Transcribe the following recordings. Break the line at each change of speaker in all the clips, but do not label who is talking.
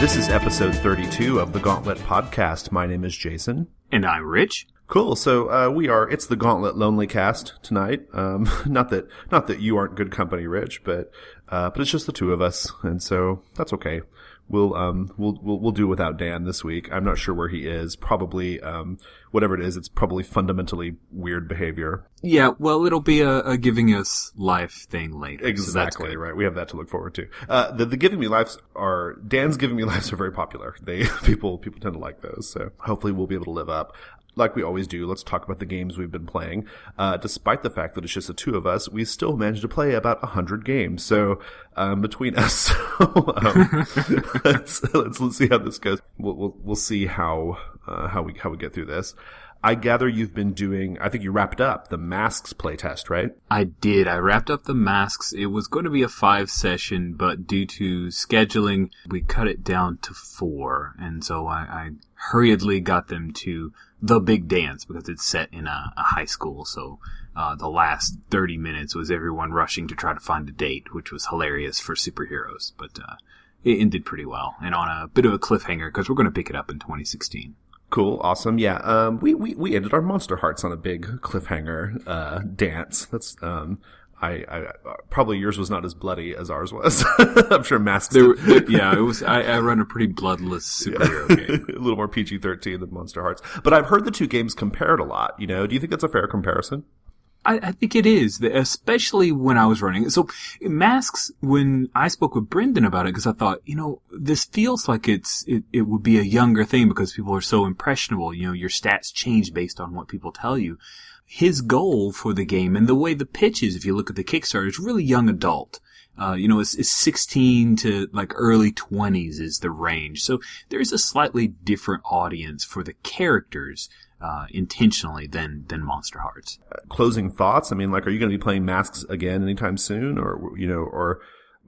This is episode 32 of the Gauntlet podcast. My name is Jason.
And I'm Rich.
Cool. So it's the Gauntlet Lonely Cast tonight. Not that you aren't good company, Rich, but it's just the two of us, and so that's okay. We'll do without Dan this week. I'm not sure where he is. Probably whatever it is, it's probably fundamentally weird behavior.
Yeah, well, it'll be a giving us life thing later.
Exactly,
so
right. We have that to look forward to. The giving me lives Dan's giving me lives are very popular. People tend to like those. So hopefully we'll be able to live up. Like we always do, let's talk about the games we've been playing. Despite the fact that it's just the two of us, we still managed to play about 100 games. So between us, let's see how this goes. We'll see how we get through this. I gather you've been doing, I think you wrapped up the Masks playtest, right?
I did. I wrapped up the Masks. It was going to be a 5-session, but due to scheduling, we cut it down to 4. And so I hurriedly got them to the big dance because it's set in a high school. So the last 30 minutes was everyone rushing to try to find a date, which was hilarious for superheroes. But it ended pretty well and on a bit of a cliffhanger because we're going to pick it up in 2016.
Cool, awesome, yeah. We ended our Monster Hearts on a big cliffhanger dance. That's I probably yours was not as bloody as ours was. I'm sure Masks.
Yeah, it was. I run a pretty bloodless superhero game.
A little more PG-13 than Monster Hearts, but I've heard the two games compared a lot. You know, do you think that's a fair comparison?
I think it is, especially when I was running. So Masks, when I spoke with Brendan about it, because I thought, this feels like it would be a younger thing because people are so impressionable. Your stats change based on what people tell you. His goal for the game and the way the pitch is, if you look at the Kickstarter, is really young adult. It's 16 to like early 20s is the range. So there's a slightly different audience for the characters intentionally than Monster Hearts.
Closing thoughts? I mean, like, are you going to be playing Masks again anytime soon? Or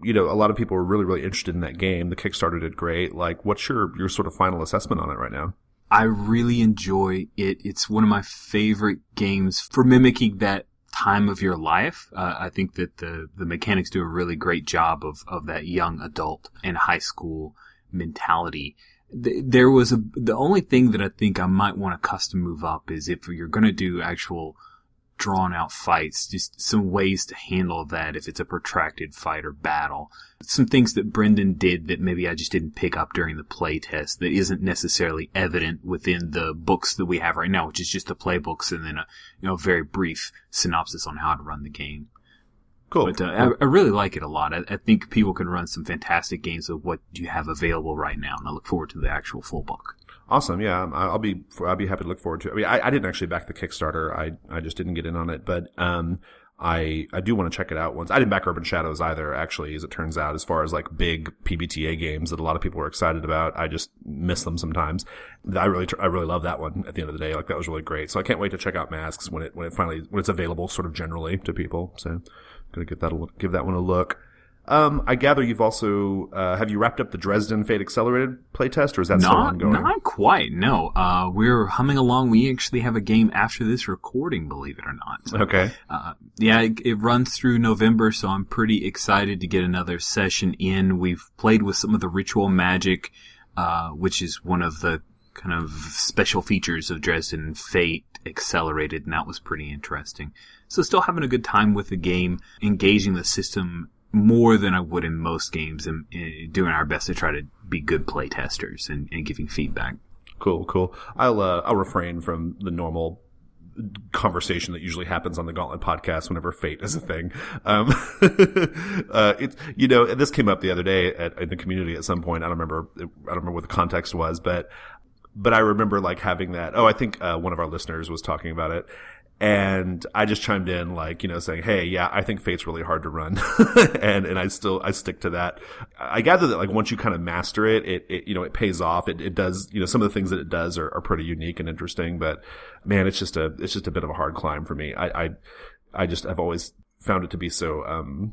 a lot of people are really, really interested in that game. The Kickstarter did great. Like, what's your sort of final assessment on it right now?
I really enjoy it. It's one of my favorite games for mimicking that time of your life. I think that the mechanics do a really great job of that young adult and high school mentality. The only thing that I think I might want to custom move up is if you're going to do actual drawn out fights, just some ways to handle that if it's a protracted fight or battle. Some things that Brendan did that maybe I just didn't pick up during the play test that isn't necessarily evident within the books that we have right now, which is just the playbooks and then a very brief synopsis on how to run the game.
Cool.
But I really like it a lot. I think people can run some fantastic games with what you have available right now, and I look forward to the actual full book.
Awesome, yeah. I'll be happy to look forward to it. I mean, I didn't actually back the Kickstarter. I just didn't get in on it, but I do want to check it out once. I didn't back Urban Shadows either, actually, as it turns out, as far as like big PBTA games that a lot of people are excited about. I just miss them sometimes. I really love that one at the end of the day. Like, that was really great. So I can't wait to check out Masks when it's available sort of generally to people. So I'm going to give that one a look. I gather you've also, have you wrapped up the Dresden Fate Accelerated playtest, or is that still ongoing?
Not quite, no. We're humming along. We actually have a game after this recording, believe it or not. So,
okay.
It runs through November, so I'm pretty excited to get another session in. We've played with some of the ritual magic, which is one of the kind of special features of Dresden Fate Accelerated, and that was pretty interesting. So still having a good time with the game, engaging the system more than I would in most games, and doing our best to try to be good play testers and giving feedback. Cool.
I'll refrain from the normal conversation that usually happens on the Gauntlet podcast whenever Fate is a thing. This came up the other day in the community at some point. I don't remember what the context was, but I remember like having that. Oh, I think one of our listeners was talking about it. And I just chimed in, like, saying, hey, yeah, I think Fate's really hard to run. and I stick to that. I gather that, like, once you kind of master it, it pays off. It does, some of the things that it does are pretty unique and interesting, but man, it's just a bit of a hard climb for me. I've always found it to be so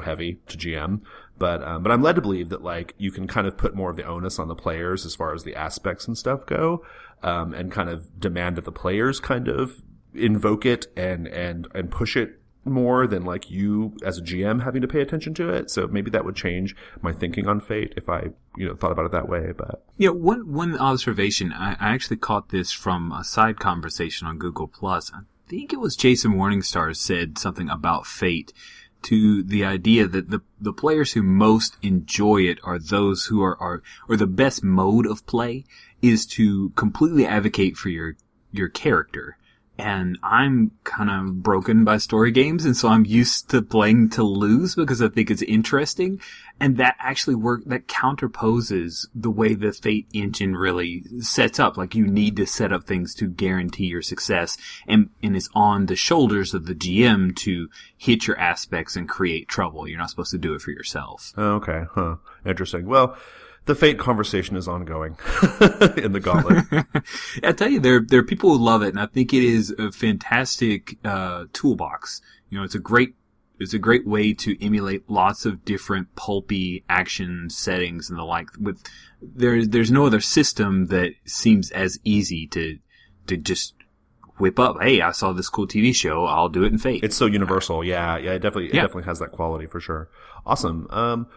heavy to GM. But I'm led to believe that, like, you can kind of put more of the onus on the players as far as the aspects and stuff go, and kind of demand that the players kind of invoke it and push it more than like you as a GM having to pay attention to it. So maybe that would change my thinking on Fate if I, thought about it that way. But
one observation, I actually caught this from a side conversation on Google Plus. I think it was Jason Morningstar said something about Fate to the idea that the players who most enjoy it are those who or the best mode of play is to completely advocate for your character. And I'm kind of broken by story games, and so I'm used to playing to lose because I think it's interesting. And that actually that counterposes the way the Fate engine really sets up. Like, you need to set up things to guarantee your success, and it's on the shoulders of the GM to hit your aspects and create trouble. You're not supposed to do it for yourself.
Okay. Huh. Interesting. Well, the Fate conversation is ongoing in the Gauntlet.
I tell you, there are people who love it, and I think it is a fantastic toolbox. It's a great way to emulate lots of different pulpy action settings and the like. There's no other system that seems as easy to just whip up. Hey, I saw this cool TV show. I'll do it in Fate.
It's so universal. Yeah. It definitely has that quality for sure. Awesome.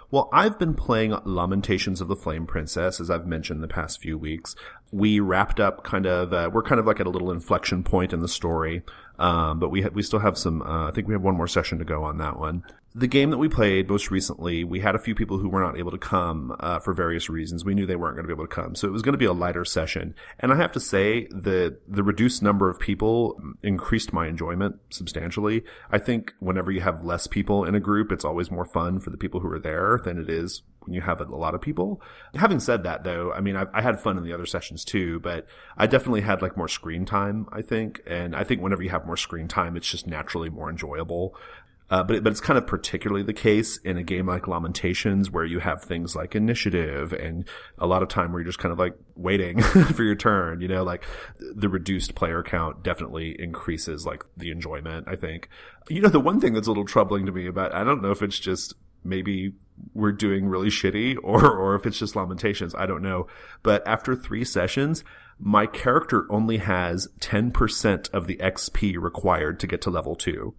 Well, I've been playing Lamentations of the Flame Princess, as I've mentioned the past few weeks. We wrapped up we're kind of like at a little inflection point in the story. But we still have some, I think we have one more session to go on that one. The game that we played most recently, we had a few people who were not able to come, for various reasons. We knew they weren't going to be able to come. So it was going to be a lighter session. And I have to say the reduced number of people increased my enjoyment substantially. I think whenever you have less people in a group, it's always more fun for the people who are there than it is when you have a lot of people. Having said that, though, I mean, I had fun in the other sessions too, but I definitely had like more screen time, I think. And I think whenever you have more screen time, it's just naturally more enjoyable. But it's kind of particularly the case in a game like Lamentations, where you have things like initiative and a lot of time where you're just kind of like waiting for your turn, like the reduced player count definitely increases like the enjoyment, I think. The one thing that's a little troubling to me I don't know if it's just maybe we're doing really shitty or if it's just Lamentations, I don't know. But after 3 sessions, my character only has 10% of the XP required to get to level 2.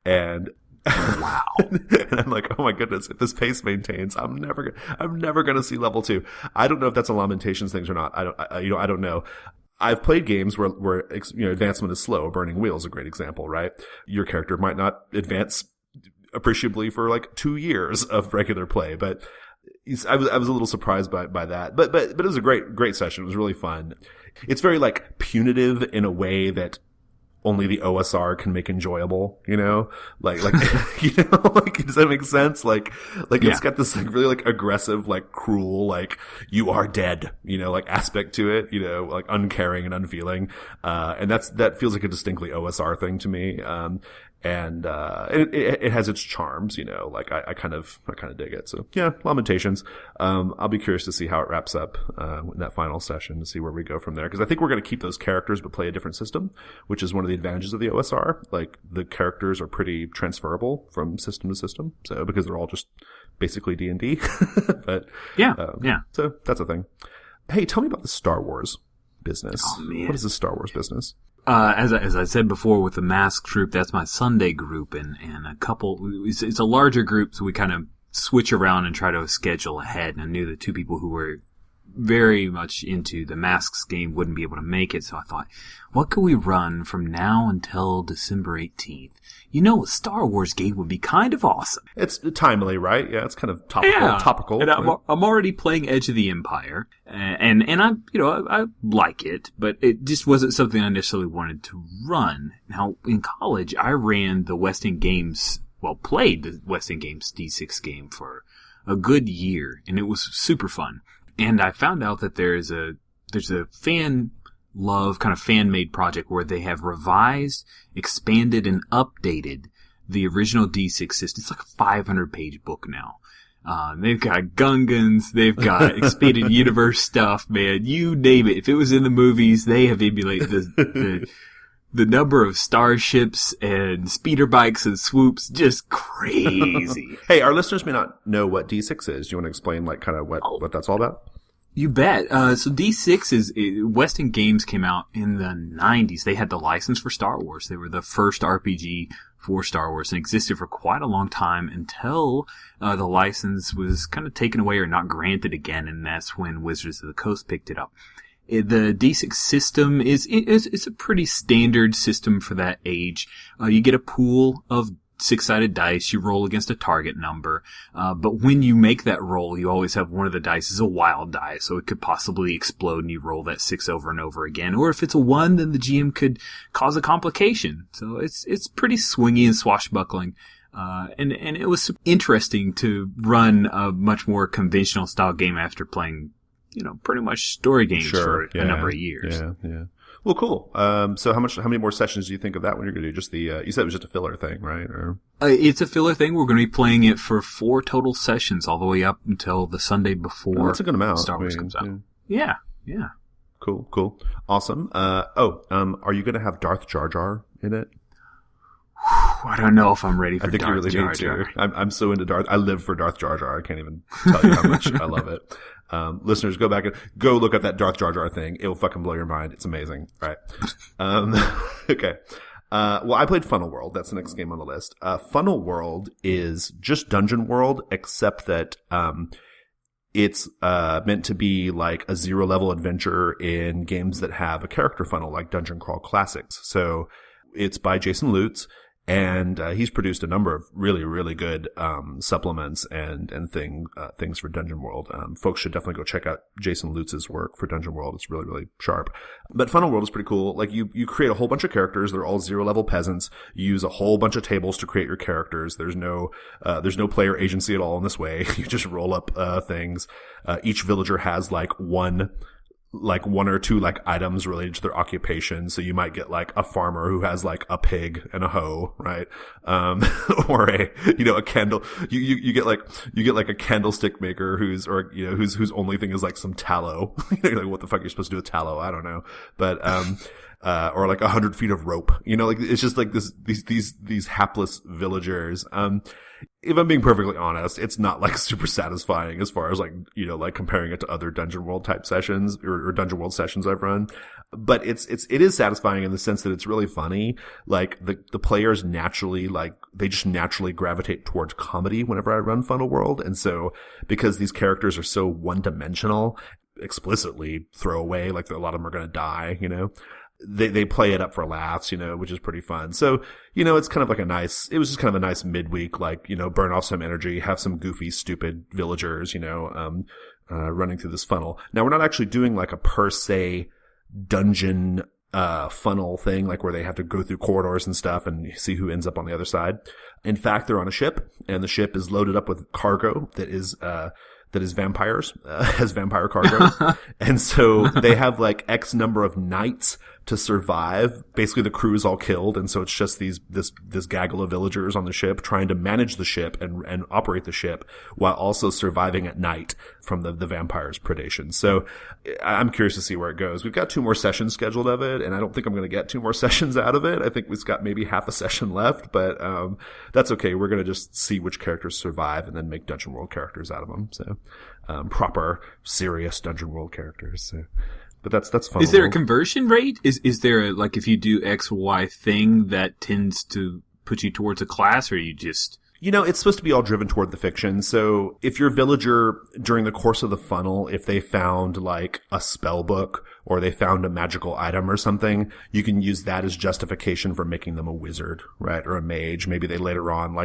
And
wow.
And I'm like, oh my goodness, if this pace maintains, I'm never going to see level 2. I don't know if that's a Lamentations thing or not. I don't know. I've played games where advancement is slow. Burning Wheel is a great example, right? Your character might not advance appreciably for like 2 years of regular play, but I was a little surprised by that. But it was a great session. It was really fun. It's very like punitive in a way that only the OSR can make enjoyable, like, like, does that make sense? Like it's got this like really like aggressive, like cruel, like you are dead, like aspect to it, like uncaring and unfeeling. And that feels like a distinctly OSR thing to me. And it has its charms, like I kind of dig it. So yeah, Lamentations. I'll be curious to see how it wraps up, in that final session, to see where we go from there. Cause I think we're going to keep those characters, but play a different system, which is one of the advantages of the OSR. Like the characters are pretty transferable from system to system. So because they're all just basically D&D, but
yeah.
So that's a thing. Hey, tell me about the Star Wars business.
Oh, man.
What is the Star Wars business?
As I said before, with the Mask group, that's my Sunday group, and a couple. It's a larger group, so we kind of switch around and try to schedule ahead. And I knew the 2 people who were very much into the Masks game wouldn't be able to make it, so I thought, what could we run from now until December 18th? A Star Wars game would be kind of awesome.
It's timely, right? Yeah, it's kind of topical.
And I'm already playing Edge of the Empire, and I like it, but it just wasn't something I necessarily wanted to run. Now, in college, I ran the Weston Games, played the Weston Games D6 game for a good year, and it was super fun. And I found out that there's a fan made project where they have revised, expanded, and updated the original D6 system. It's like a 500-page book now. They've got Gungans, they've got expanded universe stuff, man. You name it. If it was in the movies, they have emulated the number of starships and speeder bikes and swoops, just crazy.
Hey, our listeners may not know what D6 is. Do you want to explain like kind of what that's all about?
You bet. So D6 Weston Games came out in the 90s. They had the license for Star Wars. They were the first RPG for Star Wars and existed for quite a long time until the license was kind of taken away or not granted again, and that's when Wizards of the Coast picked it up. The D6 system is a pretty standard system for that age. You get a pool of 6-sided dice, you roll against a target number, but when you make that roll, you always have one of the dice is a wild die, so it could possibly explode and you roll that 6 over and over again. Or if it's a 1, then the GM could cause a complication. So it's pretty swingy and swashbuckling. And it was interesting to run a much more conventional style game after playing, pretty much story games for a number of years.
Yeah. Well, cool. So how many more sessions do you think of that one you're going to do? Just you said it was just a filler thing, right? Or
it's a filler thing. We're going to be playing it for 4 total sessions all the way up until the Sunday before
that's a good amount.
Star Wars comes out. Yeah.
Cool. Awesome. Are you going to have Darth Jar Jar in it?
I don't know if I'm ready for Darth Jar Jar.
I think you really need to. I'm so into Darth. I live for Darth Jar Jar. I can't even tell you how much I love it. Listeners, go back and go look at that Darth Jar Jar thing. It'll fucking blow your mind. It's amazing. Right. Okay. Well, I played Funnel World. That's the next game on the list. Funnel World is just Dungeon World, except that, it's, meant to be like a 0-level adventure in games that have a character funnel, like Dungeon Crawl Classics. So it's by Jason Lutz. And he's produced a number of really, really good supplements and things for Dungeon World. Folks should definitely go check out Jason Lutz's work for Dungeon World. It's really, really sharp. But Funnel World is pretty cool. Like you create a whole bunch of characters. They're all 0-level peasants. You use a whole bunch of tables to create your characters. There's no player agency at all in this way. You just roll up things. Each villager has one or two items related to their occupation. So you might get a farmer who has a pig and a hoe, right? Or a candle. You get a candlestick maker whose only thing is some tallow. What the fuck you're supposed to do with tallow? I don't know. But, or 100 feet of rope. It's just these hapless villagers. If I'm being perfectly honest, it's not super satisfying as far as comparing it to other Dungeon World type sessions or Dungeon World sessions I've run. But it is satisfying in the sense that it's really funny. The players naturally, they just naturally gravitate towards comedy whenever I run Funnel World. And so because these characters are so one-dimensional, explicitly throwaway, a lot of them are going to die, They play it up for laughs, which is pretty fun. So, it's kind of it was just kind of a nice midweek, burn off some energy, have some goofy, stupid villagers, running through this funnel. Now, we're not actually doing a per se dungeon, funnel thing, where they have to go through corridors and stuff and see who ends up on the other side. In fact, they're on a ship and the ship is loaded up with cargo that is vampires, has vampire cargo. And so they have X number of nights to survive. Basically the crew is all killed. And so it's just this gaggle of villagers on the ship trying to manage the ship and operate the ship while also surviving at night from the vampires' predation. So I'm curious to see where it goes. We've got 2 more sessions scheduled of it, and I don't think I'm going to get 2 more sessions out of it. I think we've got maybe half a session left, but, that's okay. We're going to just see which characters survive and then make Dungeon World characters out of them. So, proper, serious Dungeon World characters. So. But that's fun.
Is there a conversion rate? Is there if you do X, Y thing that tends to put you towards a class, or you just...
it's supposed to be all driven toward the fiction. So if your villager, during the course of the funnel, if they found a spell book or they found a magical item or something, you can use that as justification for making them a wizard, right? Or a mage. Maybe they later on,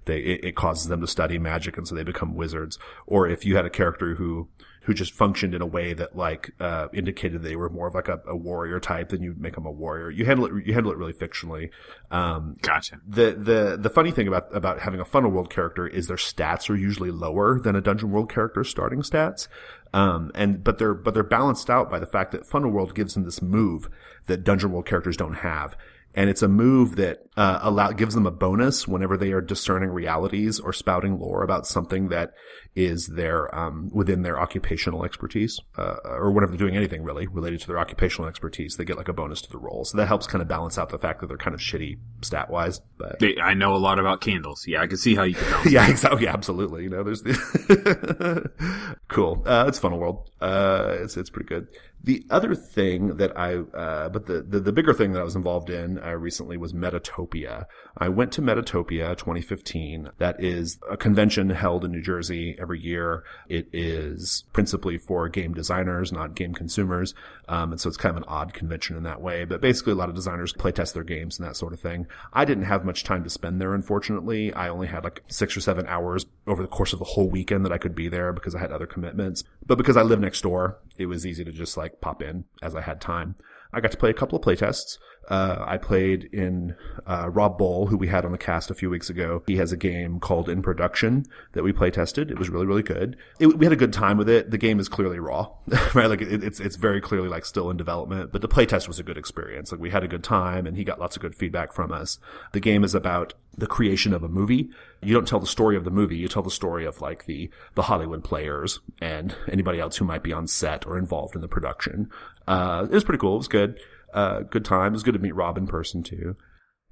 it causes them to study magic and so they become wizards. Or if you had a character who just functioned in a way that indicated they were more of a warrior type, then you make them a warrior. You handle it really fictionally.
Gotcha.
The funny thing about having a Funnel World character is their stats are usually lower than a Dungeon World character's starting stats. But they're balanced out by the fact that Funnel World gives them this move that Dungeon World characters don't have. And it's a move that gives them a bonus whenever they are discerning realities or spouting lore about something that is their within their occupational expertise, or whenever they're doing anything really related to their occupational expertise. They get like a bonus to the roll, so that helps kind of balance out the fact that they're kind of shitty stat wise. But
I know a lot about candles. Yeah, I can see how you can balance.
Yeah, exactly. Yeah, absolutely. You know, there's the cool. It's Funnel World. It's pretty good. The other thing that but the bigger thing that I was involved in recently was Metatopia. I went to Metatopia 2015. That is a convention held in New Jersey every year. It is principally for game designers, not game consumers. And so it's kind of an odd convention in that way. But basically a lot of designers playtest their games and that sort of thing. I didn't have much time to spend there, unfortunately. I only had like 6 or 7 hours over the course of the whole weekend that I could be there because I had other commitments. But because I live next door, it was easy to just like pop in as I had time. I got to play a couple of playtests. I played in Rob Bowl, who we had on the cast a few weeks ago. He has a game called In Production that we playtested. It was really, really good. We had a good time with it. The game is clearly raw, right? Like it's very clearly like still in development, but the playtest was a good experience. Like we had a good time and he got lots of good feedback from us. The game is about the creation of a movie. You don't tell the story of the movie. You tell the story of like the Hollywood players and anybody else who might be on set or involved in the production. It was pretty cool. It was good. Good time. It was good to meet Rob in person too.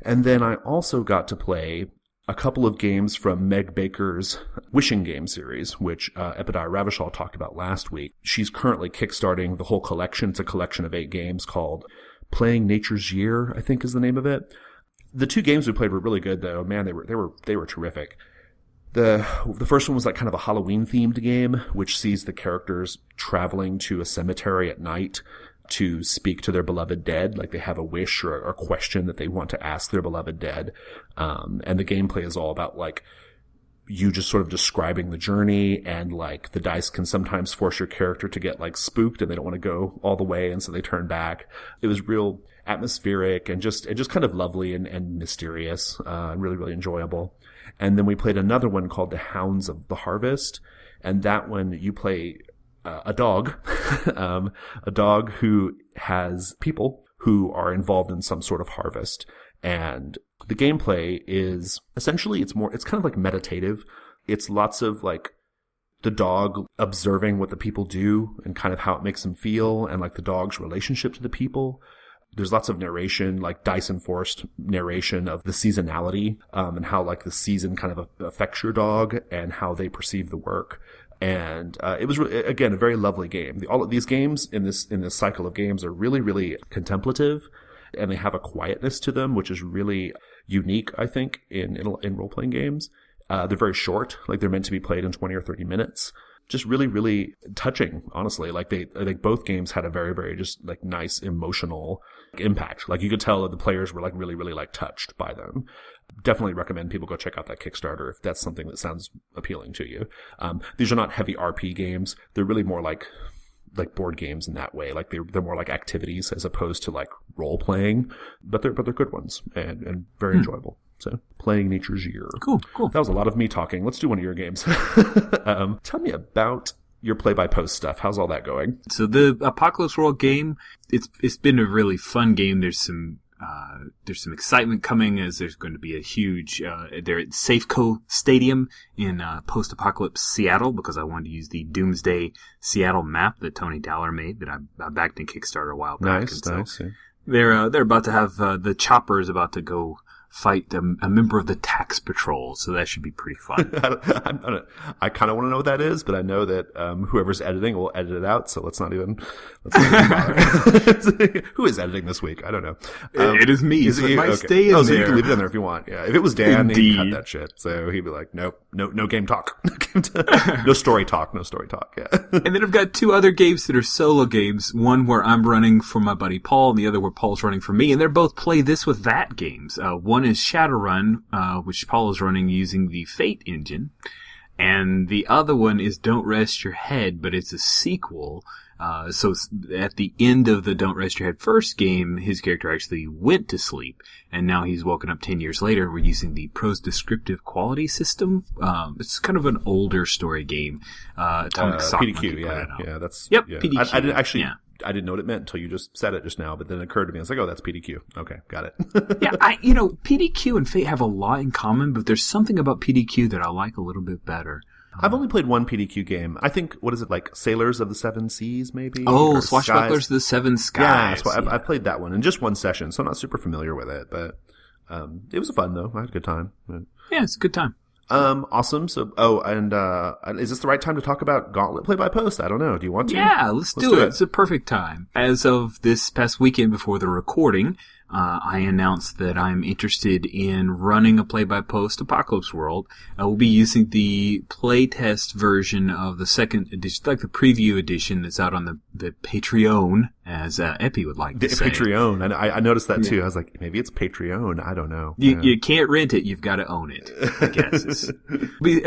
And then I also got to play a couple of games from Meg Baker's Wishing Game series, which Epidai Ravishal talked about last week. She's currently kickstarting the whole collection. It's a collection of 8 games called Playing Nature's Year, I think is the name of it. The 2 games we played were really good though. Man, they were terrific. The first one was like kind of a Halloween themed game, which sees the characters traveling to a cemetery at night to speak to their beloved dead. Like they have a wish or a question that they want to ask their beloved dead. And the gameplay is all about like you just sort of describing the journey, and like the dice can sometimes force your character to get like spooked and they don't want to go all the way. And so they turn back. It was real atmospheric and just kind of lovely and mysterious, and really, really enjoyable. And then we played another one called The Hounds of the Harvest. And that one you play a dog, a dog who has people who are involved in some sort of harvest. And the gameplay is essentially, it's kind of like meditative. It's lots of like the dog observing what the people do and kind of how it makes them feel, and like the dog's relationship to the people. There's lots of narration, like dice-enforced narration of the seasonality, and how like the season kind of affects your dog and how they perceive the work. And it was, again, a very lovely game. All of these games in this cycle of games are really, really contemplative, and they have a quietness to them, which is really unique, I think, in role-playing games. They're very short, like they're meant to be played in 20 or 30 minutes. Just really, really touching, honestly. Like I think both games had a very, very just like nice emotional impact. Like you could tell that the players were like really, really like touched by them. Definitely recommend people go check out that Kickstarter if that's something that sounds appealing to you. These are not heavy RP games. They're really more like board games in that way. Like they're more like activities as opposed to like role playing, but they're good ones and very enjoyable. So, Playing Nature's Year.
Cool.
That was a lot of me talking. Let's do one of your games. Tell me about your play-by-post stuff. How's all that going?
So the Apocalypse World game, it's been a really fun game. There's some excitement coming as there's going to be a huge, they're at Safeco Stadium in post-apocalypse Seattle, because I wanted to use the Doomsday Seattle map that Tony Dowler made that I backed in Kickstarter a while back.
Nice. Yeah.
They're about to have, the chopper is about to go fight a member of the tax patrol, so that should be pretty fun.
I kind of want to know what that is, but I know that whoever's editing will edit it out, so let's not even bother. Who is editing this week? I don't know.
It is me, so it might stay in there.
So you can leave it in there if you want. Yeah, if it was Dan, he'd cut that shit. So he'd be like, nope, no game talk. No story talk. Yeah.
And then I've got 2 other games that are solo games. One where I'm running for my buddy Paul, and the other where Paul's running for me, and they're both Play This With That games. One is Shadowrun, which Paul is running using the Fate engine. And the other one is Don't Rest Your Head, but it's a sequel. So at the end of the Don't Rest Your Head first game, his character actually went to sleep, and now he's woken up 10 years later. We're using the Prose Descriptive Quality System. It's kind of an older story game. Atomic Sock
PDQ, yeah, that's...
Yep,
yeah.
PDQ.
I didn't actually...
Yeah.
I didn't know what it meant until you just said it just now, but then it occurred to me. I was like, oh, that's PDQ. Okay, got it.
Yeah, PDQ and Fate have a lot in common, but there's something about PDQ that I like a little bit better.
I've only played one PDQ game. I think, what is it, like Sailors of the Seven Seas, maybe?
Oh, Swashbucklers of the Seven Skies.
Yeah, I played that one in just one session, so I'm not super familiar with it, but it was fun, though. I had a good time.
Yeah, it's a good time.
Awesome. So, is this the right time to talk about Gauntlet play-by-post? I don't know. Do you want to?
Yeah, let's do it. It's a perfect time. As of this past weekend before the recording, I announced that I'm interested in running a play-by-post Apocalypse World. I will be using the playtest version of the second edition, like the preview edition that's out on the Patreon, as Epi would like to say.
Patreon. And I noticed that too. I was like, maybe it's Patreon. I don't know.
You can't rent it. You've got to own it, I guess. It's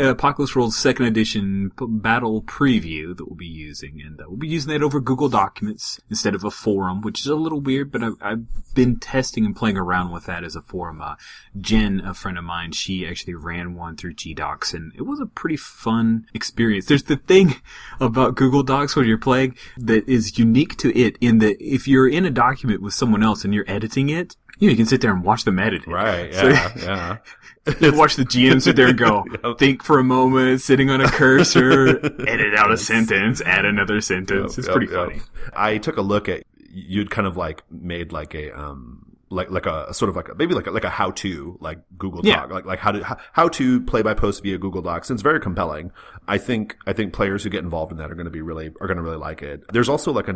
Apocalypse World's second edition battle preview that we'll be using. And we'll be using that over Google Documents instead of a forum, which is a little weird, but I've been testing and playing around with that as a forum. Jen, a friend of mine, she actually ran one through GDocs, and it was a pretty fun experience. There's the thing about Google Docs when you're playing that is unique to it, in that if you're in a document with someone else and you're editing it, you can sit there and watch them edit it.
Right, yeah, yeah.
You watch the GM sit there and go, think for a moment, sitting on a cursor, edit out a sentence, add another sentence. It's pretty funny.
I took a look at, you'd kind of like made like a, like a sort of like maybe like a how to, like Google Doc, like how to play by post via Google Docs. And it's very compelling. I think players who get involved in that are going to really like it. There's also like a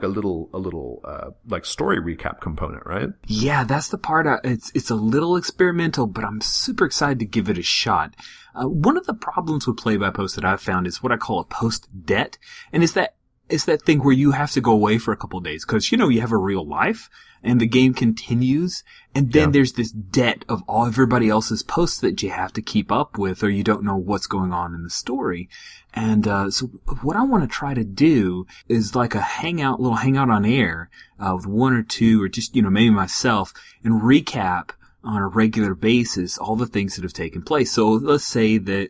little like story recap component, right?
Yeah, that's the part. It's a little experimental, but I'm super excited to give it a shot. One of the problems with play by post that I've found is what I call a post debt, and it's that thing where you have to go away for a couple of days because, you have a real life and the game continues. And then there's this debt of everybody else's posts that you have to keep up with, or you don't know what's going on in the story. And, so what I want to try to do is like a little hangout on air, with one or two or just, maybe myself, and recap on a regular basis all the things that have taken place. So let's say that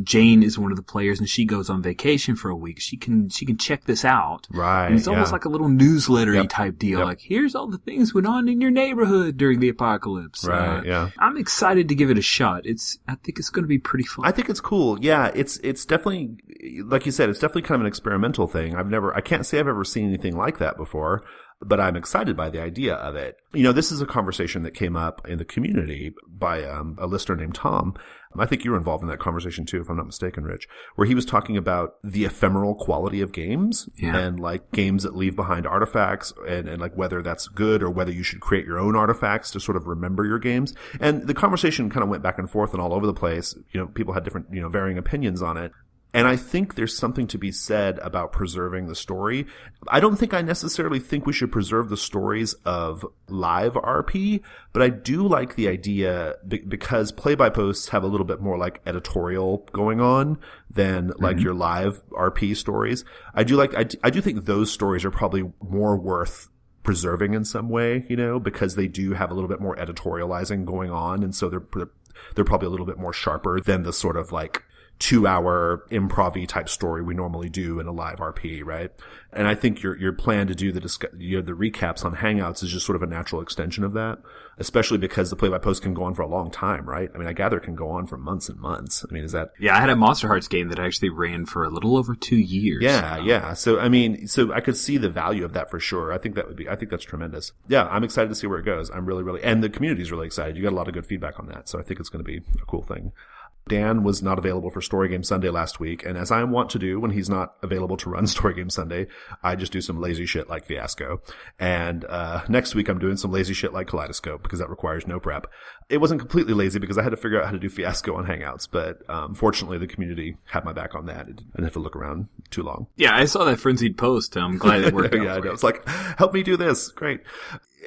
Jane is one of the players and she goes on vacation for a week. She can check this out.
Right.
And it's almost like a little newsletter-y type deal. Like, here's all the things went on in your neighborhood during the apocalypse.
Right, yeah.
I'm excited to give it a shot. I think it's going to be pretty fun.
I think it's cool. Yeah, it's definitely, like you said, it's definitely kind of an experimental thing. I can't say I've ever seen anything like that before, but I'm excited by the idea of it. This is a conversation that came up in the community by a listener named Tom. I think you were involved in that conversation too, if I'm not mistaken, Rich, where he was talking about the ephemeral quality of games and like games that leave behind artifacts and like whether that's good or whether you should create your own artifacts to sort of remember your games. And the conversation kind of went back and forth and all over the place. People had different, varying opinions on it. And I think there's something to be said about preserving the story. I don't think I necessarily think we should preserve the stories of live RP, but I do like the idea because play-by-posts have a little bit more like editorial going on than like your live RP stories. I do think those stories are probably more worth preserving in some way, because they do have a little bit more editorializing going on. And so they're probably a little bit more sharper than the sort of like 2-hour improv-y type story we normally do in a live RP, right? And I think your plan to do the recaps on Hangouts is just sort of a natural extension of that, especially because the play-by-post can go on for a long time, right? I mean, I gather it can go on for months and months. I mean, is that...
Yeah, I had a Monster Hearts game that actually ran for a little over 2 years.
Yeah. So, I could see the value of that for sure. I think that's tremendous. Yeah, I'm excited to see where it goes. I'm really, and the community's really excited. You got a lot of good feedback on that, so I think it's going to be a cool thing. Dan was not available for Story Game Sunday last week, and as I want to do when he's not available to run Story Game Sunday, I just do some lazy shit like Fiasco. And next week I'm doing some lazy shit like Kaleidoscope, because that requires no prep. It wasn't completely lazy because I had to figure out how to do Fiasco on Hangouts, but fortunately the community had my back on that. I didn't have to look around too long.
Yeah, I saw that frenzied post. I'm glad it worked out.
Yeah, I know. It's like, help me do this. Great.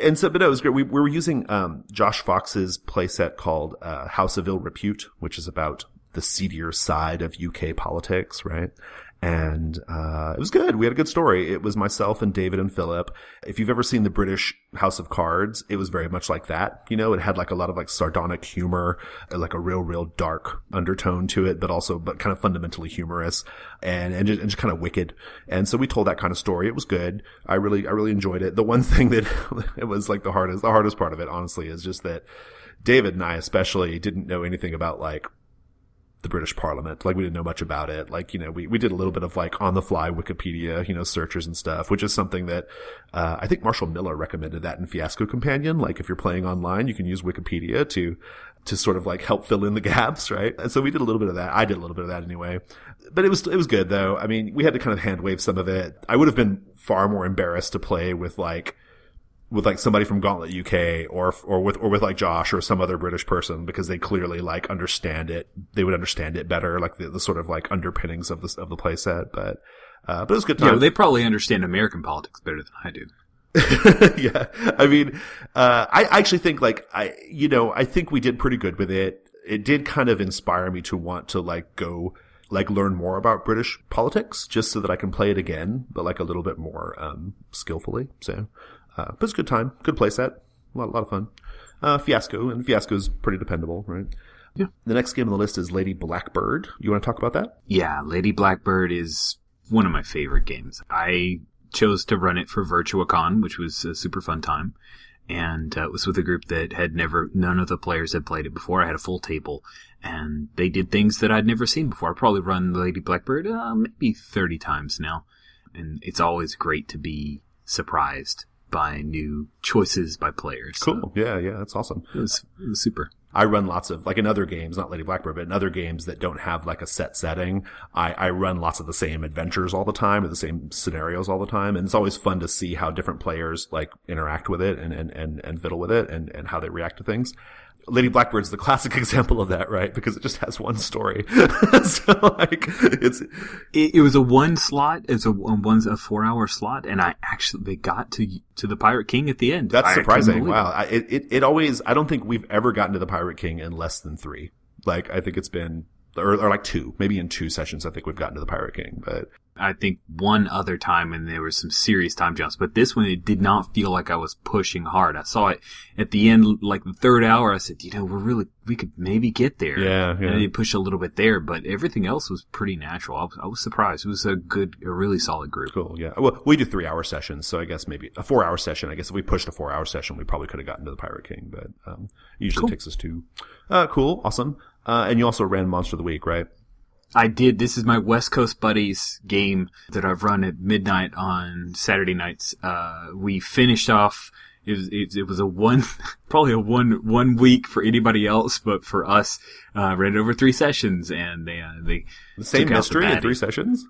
And so, but no, it was great. We were using Josh Fox's playset called House of Ill Repute, which is about the seedier side of UK politics, right? And it was good. We had a good story. It was myself and David and Philip. If you've ever seen the British House of Cards, it was very much like that. You know, it had like a lot of like sardonic humor, like a real dark undertone to it, but kind of fundamentally humorous and just kind of wicked. And so we told that kind of story. It was good. I really enjoyed it. The one thing that it was like the hardest part of it, honestly, is just that David and I especially didn't know anything about like the British Parliament. Like, we didn't know much about it. Like, you know, we did a little bit of like on the fly Wikipedia, you know, searches and stuff, which is something that, I think Marshall Miller recommended that in Fiasco Companion. Like, if you're playing online, you can use Wikipedia to sort of like help fill in the gaps, right? And so we did a little bit of that. I did a little bit of that anyway. But it was good though. I mean, we had to kind of hand wave some of it. I would have been far more embarrassed to play with somebody from Gauntlet UK or with like Josh or some other British person, because they clearly like understand it. They would understand it better, like the sort of like underpinnings of the play set. But it was a good time.
Yeah, they probably understand American politics better than I do.
Yeah. I mean, I actually think I think we did pretty good with it. It did kind of inspire me to want to like go like learn more about British politics just so that I can play it again, but like a little bit more, skillfully. So, but it's a good time, good play set, a lot of fun. Fiasco's pretty dependable, right?
Yeah.
The next game on the list is Lady Blackbird. You want to talk about that?
Yeah, Lady Blackbird is one of my favorite games. I chose to run it for VirtuaCon, which was a super fun time. And it was with a group that none of the players had played it before. I had a full table, and they did things that I'd never seen before. I've probably run Lady Blackbird maybe 30 times now. And it's always great to be surprised by new choices by players.
Cool. So yeah, that's awesome.
It was super.
I run lots of, like in other games, not Lady Blackbird, but in other games that don't have like a set setting, I run lots of the same adventures all the time or the same scenarios all the time. And it's always fun to see how different players like interact with it and fiddle with it and how they react to things. Lady Blackbird's the classic example of that, right? Because it just has one story. So like
it was a one slot. It's a 4-hour slot, and they got to the Pirate King at the end.
That's surprising. Wow. It always, I don't think we've ever gotten to the Pirate King in less than 3. Like, I think it's been, or like 2, maybe in 2 sessions, I think we've gotten to the Pirate King, but
I think one other time, and there were some serious time jumps, but this one, it did not feel like I was pushing hard. I saw it at the end, like the 3rd hour, I said, we could maybe get there.
Yeah.
And I pushed a little bit there, but everything else was pretty natural. I was surprised. It was a really solid group.
Cool, yeah. Well, we do 3-hour sessions, so I guess maybe a 4-hour session. I guess if we pushed a 4-hour session, we probably could have gotten to the Pirate King, but usually takes us 2. Cool, awesome. And you also ran Monster of the Week, right?
I did. This is my West Coast Buddies game that I've run at midnight on Saturday nights. We finished off. It was probably a one week for anybody else, but for us, ran it over 3 sessions, and they
the same mystery in 3 sessions.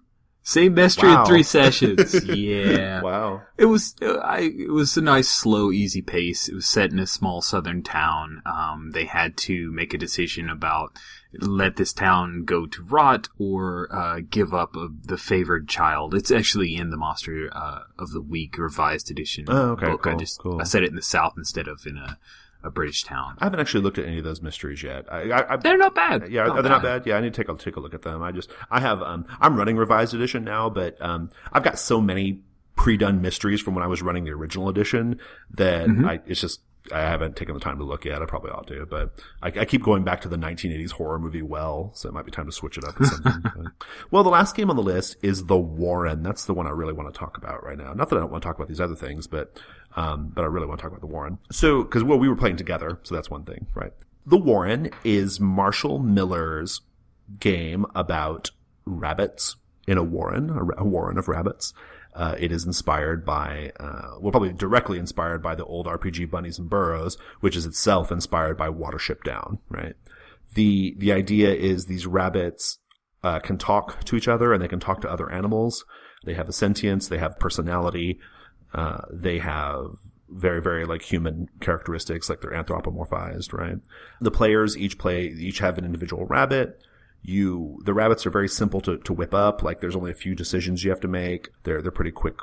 Same mystery in 3 sessions. Yeah.
Wow.
It was a nice, slow, easy pace. It was set in a small southern town. They had to make a decision about let this town go to rot or give up the favored child. It's actually in the Monster of the Week revised edition book.
Cool.
I set it in the South instead of in a British town.
I haven't actually looked at any of those mysteries yet.
They're not bad.
Yeah, they're not bad. Yeah, I need to take a look at them. I'm running revised edition now, but I've got so many pre-done mysteries from when I was running the original edition that I haven't taken the time to look yet. I probably ought to, but I keep going back to the 1980s horror movie Well, so it might be time to switch it up or something. Well, the last game on the list is The Warren. That's the one I really want to talk about right now. Not that I don't want to talk about these other things, but I really want to talk about The Warren. So, because we were playing together, so that's one thing, right? The Warren is Marshall Miller's game about rabbits in a warren of rabbits. It is inspired by, probably directly inspired by the old RPG Bunnies and Burrows, which is itself inspired by Watership Down, right? The idea is these rabbits, can talk to each other and they can talk to other animals. They have a sentience, they have personality, they have very, very like human characteristics, like they're anthropomorphized, right? The players each have an individual rabbit. The rabbits are very simple to whip up. Like there's only a few decisions you have to make. They're pretty quick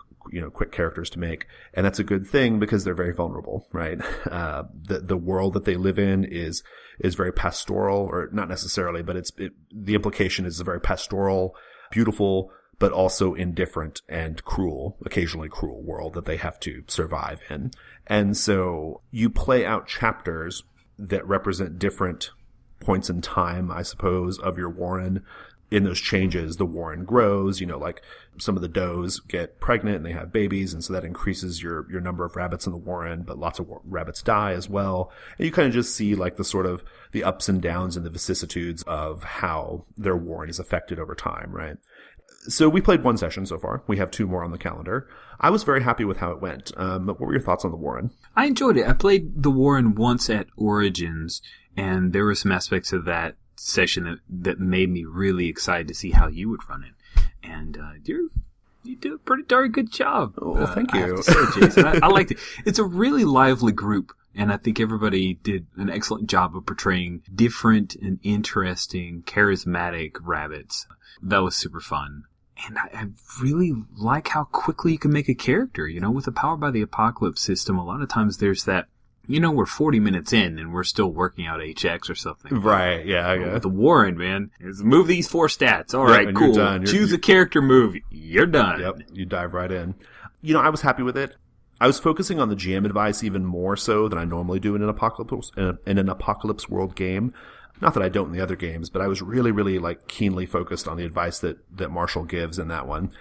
characters to make. And that's a good thing because they're very vulnerable, right? The world that they live in is very pastoral, or not necessarily, but the implication is a very pastoral, beautiful but also indifferent and cruel, occasionally cruel world that they have to survive in. And so you play out chapters that represent different points in time, I suppose, of your warren. In those changes, the warren grows, like some of the does get pregnant and they have babies, and so that increases your number of rabbits in the warren, but lots of rabbits die as well. And you kind of just see like the sort of the ups and downs and the vicissitudes of how their warren is affected over time, right? So we played one session so far. We have 2 more on the calendar. I was very happy with how it went. What were your thoughts on the warren?
I enjoyed it. I played the warren once at Origins, and there were some aspects of that session that made me really excited to see how you would run it. And you do a pretty darn good job.
Oh, thank you.
I have to say, Jason. I liked it. It's a really lively group, and I think everybody did an excellent job of portraying different and interesting, charismatic rabbits. That was super fun. And I really like how quickly you can make a character. With the Power by the Apocalypse system, a lot of times there's that, we're 40 minutes in and we're still working out HX or something.
Right, yeah.
With the warren, man, is move these 4 stats. All right, cool. Choose a character move. You're done.
Yep, you dive right in. I was happy with it. I was focusing on the GM advice even more so than I normally do in an apocalypse world game. Not that I don't in the other games, but I was really, really keenly focused on the advice that Marshall gives in that one.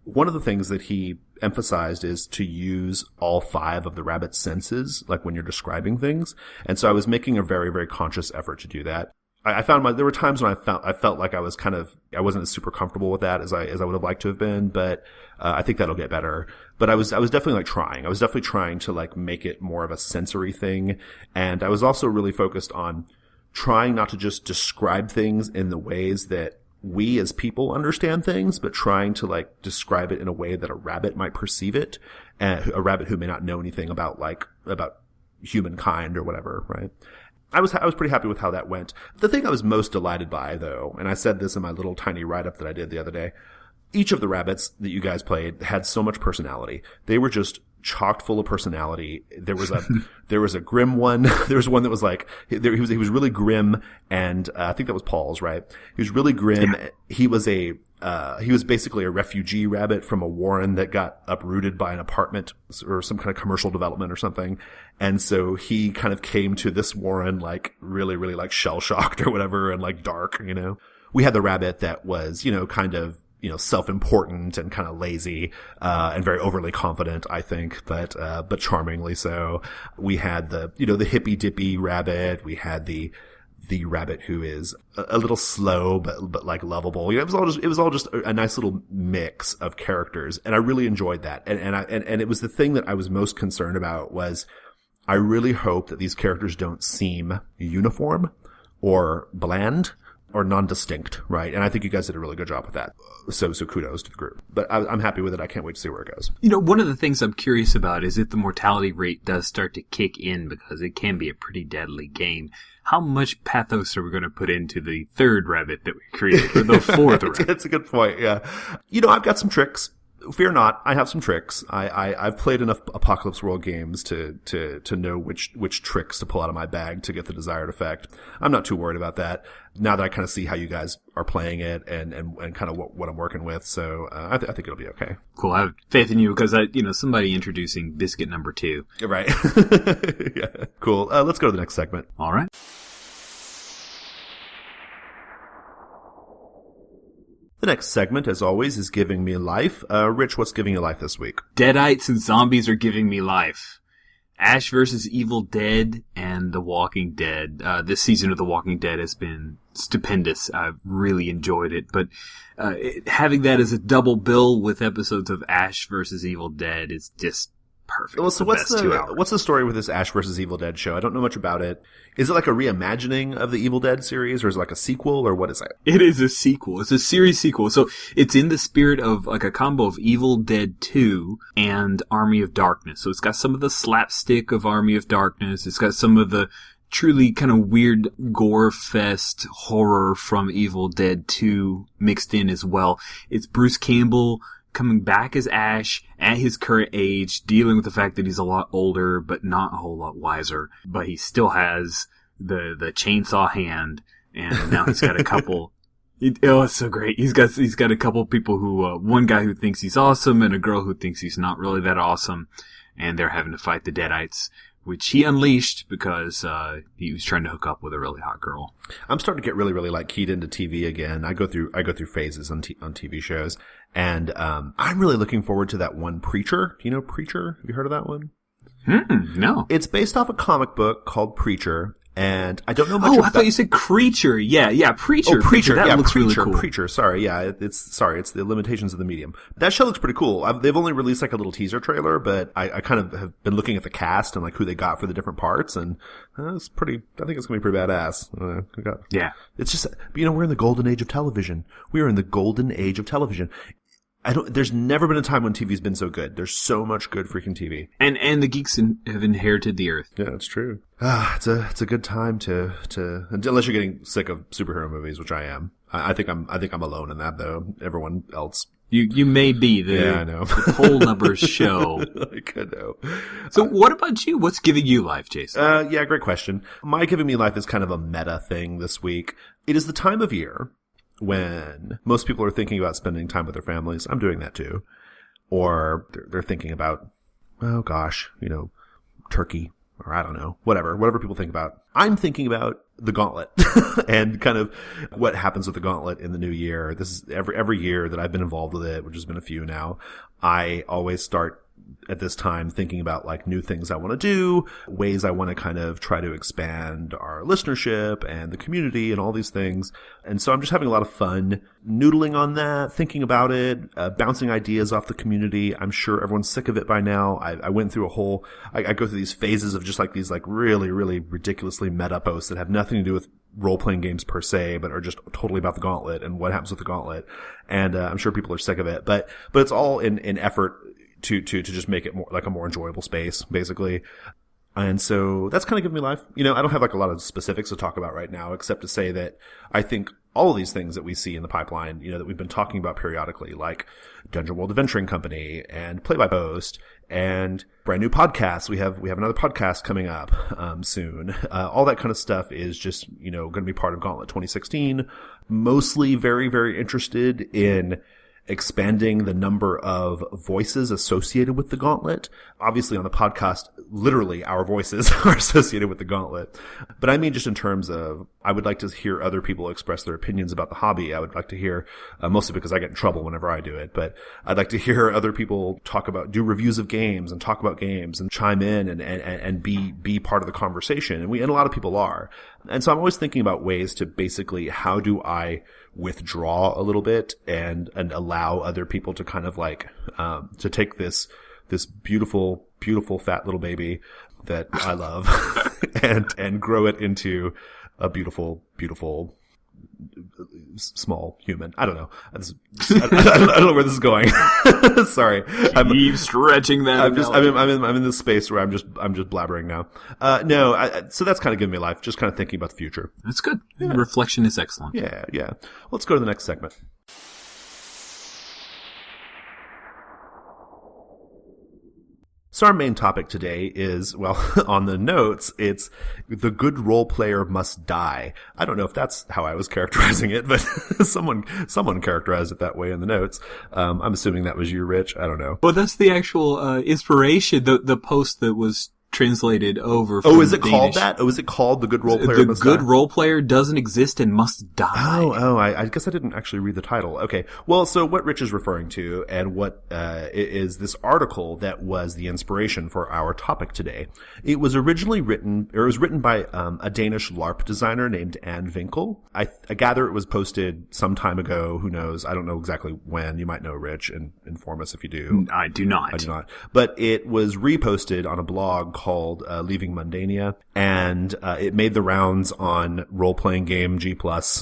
One of the things that he emphasized is to use all 5 of the rabbit's senses, when you're describing things. And so I was making a very, very conscious effort to do that. I found there were times when I felt like I wasn't as super comfortable with that as I would have liked to have been, but I think that'll get better. But I was definitely trying. I was definitely trying to make it more of a sensory thing. And I was also really focused on trying not to just describe things in the ways that we as people understand things, but trying to describe it in a way that a rabbit might perceive it, and a rabbit who may not know anything about humankind or whatever, right? I was pretty happy with how that went. The thing I was most delighted by, though, and I said this in my little tiny write-up that I did the other day, each of the rabbits that you guys played had so much personality. They were just chocked full of personality. There was a grim one. There was one that was he was really grim, and I think that was Paul's, right? He was really grim. Yeah. He was basically a refugee rabbit from a warren that got uprooted by an apartment or some kind of commercial development or something. And so he kind of came to this warren really, really shell shocked or whatever, and dark, We had the rabbit that was, kind of, self-important and kind of lazy, and very overly confident, I think, but charmingly so. We had the hippy dippy rabbit. We had the rabbit who is a little slow, but lovable. It was all just a nice little mix of characters. And I really enjoyed that. And it was the thing that I was most concerned about was I really hope that these characters don't seem uniform or bland or non-distinct, right? And I think you guys did a really good job with that. So kudos to the group. But I'm happy with it. I can't wait to see where it goes.
One of the things I'm curious about is if the mortality rate does start to kick in, because it can be a pretty deadly game. How much pathos are we going to put into the 3rd rabbit that we created, or the 4th rabbit?
That's a good point, yeah. I've got some tricks. Fear not, I have some tricks. I've played enough Apocalypse World games to know which tricks to pull out of my bag to get the desired effect. I'm not too worried about that now that I kind of see how you guys are playing it and kind of what I'm working with. So I think it'll be okay.
Cool. I have faith in you because somebody introducing biscuit number 2.
Right. Yeah. Cool. Let's go to the next segment.
All right.
The next segment, as always, is Giving Me Life. Rich, what's giving you life this week?
Deadites and zombies are giving me life. Ash vs. Evil Dead and The Walking Dead. This season of The Walking Dead has been stupendous. I've really enjoyed it. But having that as a double bill with episodes of Ash vs. Evil Dead is just perfect.
Well, so what's the story with this Ash vs. Evil Dead show? I don't know much about it. Is it like a reimagining of the Evil Dead series, or is it like a sequel, or what is it?
It is a sequel. It's a series sequel. So it's in the spirit of a combo of Evil Dead 2 and Army of Darkness. So it's got some of the slapstick of Army of Darkness. It's got some of the truly kind of weird gore fest horror from Evil Dead 2 mixed in as well. It's Bruce Campbell coming back as Ash at his current age, dealing with the fact that he's a lot older, but not a whole lot wiser. But he still has the chainsaw hand, and now he's got a couple It's so great. He's got a couple people who, one guy who thinks he's awesome and a girl who thinks he's not really that awesome, and they're having to fight the Deadites, which he unleashed because he was trying to hook up with a really hot girl.
I'm starting to get really, really like keyed into TV again. I go through phases on TV shows, and I'm really looking forward to that one Preacher. Do you know Preacher? Have you heard of that one?
No.
It's based off a comic book called Preacher. And I don't know much
about...
Oh,
I thought you said Creature. Yeah, Preacher.
Oh, Preacher.
That looks
Preacher,
really cool.
Preacher. Sorry. Yeah, it's the Limitations of the Medium. That show looks pretty cool. They've only released like a little teaser trailer, but I kind of have been looking at the cast and like who they got for the different parts, and it's pretty, I think it's going to be pretty badass.
Yeah.
It's just, we're in the golden age of television. We are in the golden age of television. There's never been a time when TV's been so good. There's so much good freaking TV.
And the geeks have inherited the earth.
Yeah, it's true. It's a good time to unless you're getting sick of superhero movies, which I am. I think I'm alone in that though. Everyone else.
You may be.
I know.
The poll numbers show.
I know.
So what about you? What's giving you life, Jason?
Yeah, great question. My giving me life is kind of a meta thing this week. It is the time of year when most people are thinking about spending time with their families. I'm doing that too. Or they're thinking about, oh gosh, turkey, or I don't know, whatever people think about. I'm thinking about the Gauntlet and kind of what happens with the Gauntlet in the new year. This is every year that I've been involved with it, which has been a few now. I always start at this time thinking about like new things I want to do, ways I want to kind of try to expand our listenership and the community and all these things. And so I'm just having a lot of fun noodling on that, thinking about it, bouncing ideas off the community. I'm sure everyone's sick of it by now. I went through I go through these phases of just like these like really, really ridiculously meta posts that have nothing to do with role-playing games per se, but are just totally about the Gauntlet and what happens with the Gauntlet. And I'm sure people are sick of it, but it's all in effort to just make it more like a more enjoyable space, basically. And so that's kind of giving me life. I don't have like a lot of specifics to talk about right now, except to say that I think all of these things that we see in the pipeline, that we've been talking about periodically, like Dungeon World Adventuring Company and Play by Post and brand new podcasts. We have another podcast coming up soon. All that kind of stuff is just, going to be part of Gauntlet 2016. Mostly very, very interested in expanding the number of voices associated with the Gauntlet. Obviously on the podcast, literally our voices are associated with the Gauntlet. But I mean just in terms of, I would like to hear other people express their opinions about the hobby. I would like to hear, mostly because I get in trouble whenever I do it, but I'd like to hear other people do reviews of games and talk about games and chime in and be part of the conversation. And a lot of people are. And so I'm always thinking about ways to basically, how do I withdraw a little bit and allow other people to kind of like, to take this beautiful, beautiful fat little baby that I love and grow it into a beautiful, beautiful small human. I don't know. I don't know where this is going. Sorry.
Keep stretching that.
I'm in this space where I'm just blabbering now. So that's kind of giving me life. Just kind of thinking about the future.
That's good. Yeah. Reflection is excellent.
Yeah. Let's go to the next segment. So our main topic today is, well, on the notes, it's the good role player must die. I don't know if that's how I was characterizing it, but someone characterized it that way in the notes. I'm assuming that was you, Rich. I don't know.
Well, that's the actual inspiration, the post that was translated over from
Oh, is it
Danish.
Called that? Oh, is it called The Good Role Player
The
Must
Good
Die?
Role Player Doesn't Exist and Must Die.
Oh, I guess I didn't actually read the title. Okay. Well, so what Rich is referring to and what is this article that was the inspiration for our topic today. It was originally written by a Danish LARP designer named Anne Vinkel. I gather it was posted some time ago. Who knows? I don't know exactly when. You might know, Rich, and inform us if you do.
I do not.
I do not. But it was reposted on a blog called Leaving Mundania, and it made the rounds on role-playing game G+,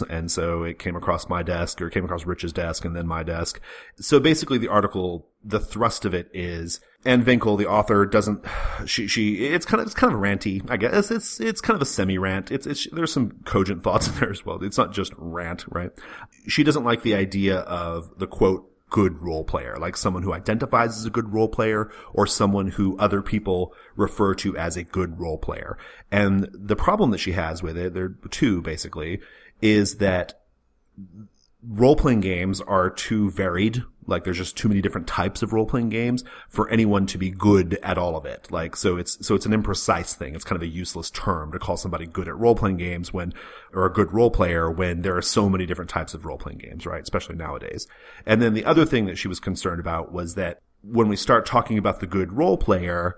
and so it came across my desk, or it came across Rich's desk, and then my desk. So basically the article, the thrust of it is, Anne Vinkel, the author, doesn't, it's kind of ranty, I guess. It's kind of a semi-rant. There's some cogent thoughts in there as well. It's not just rant, right? She doesn't like the idea of the quote, good role player, like someone who identifies as a good role player or someone who other people refer to as a good role player. And the problem that she has with it, there are two basically, is that role-playing games are too varied. Like, there's just too many different types of role-playing games for anyone to be good at all of it. Like, so it's an imprecise thing. It's kind of a useless term to call somebody good at role-playing games or a good role player when there are so many different types of role-playing games, right? Especially nowadays. And then the other thing that she was concerned about was that when we start talking about the good role player,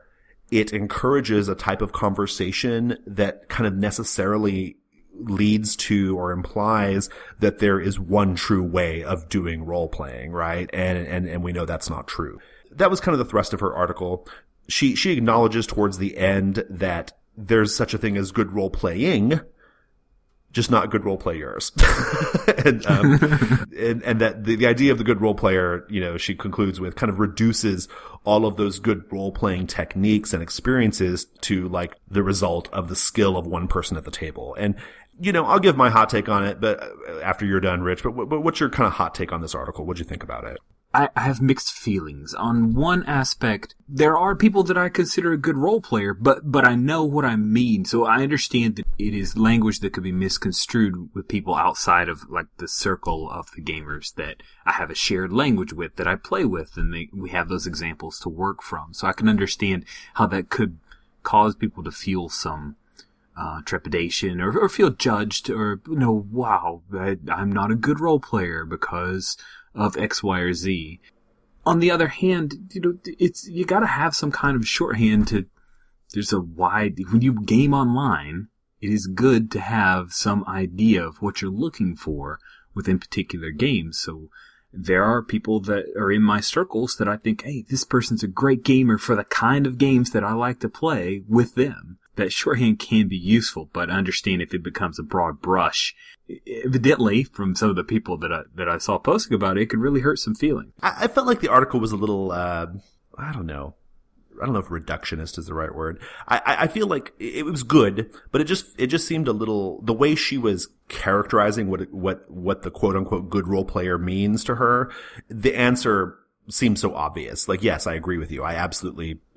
it encourages a type of conversation that kind of necessarily leads to or implies that there is one true way of doing role playing, right? And we know that's not true. That was kind of the thrust of her article. She acknowledges towards the end that there's such a thing as good role playing, just not good role players. and that the idea of the good role player, she concludes with, kind of reduces all of those good role playing techniques and experiences to like the result of the skill of one person at the table. And I'll give my hot take on it, but after you're done, Rich, but what's your kind of hot take on this article? What'd you think about it?
I have mixed feelings. On one aspect, there are people that I consider a good role player, but I know what I mean. So I understand that it is language that could be misconstrued with people outside of like the circle of the gamers that I have a shared language with, that I play with, and we have those examples to work from. So I can understand how that could cause people to feel some trepidation or feel judged or, wow, I'm not a good role player because of X, Y, or Z. On the other hand, you gotta have some kind of shorthand when you game online, it is good to have some idea of what you're looking for within particular games. So there are people that are in my circles that I think, hey, this person's a great gamer for the kind of games that I like to play with them. That shorthand can be useful, but I understand if it becomes a broad brush. Evidently, from some of the people that I saw posting about it, it could really hurt some feelings.
I felt like the article was a little, I don't know if reductionist is the right word. I feel like it was good, but it just seemed a little, the way she was characterizing what the quote unquote good role player means to her, the answer seemed so obvious. Like, yes, I agree with you. I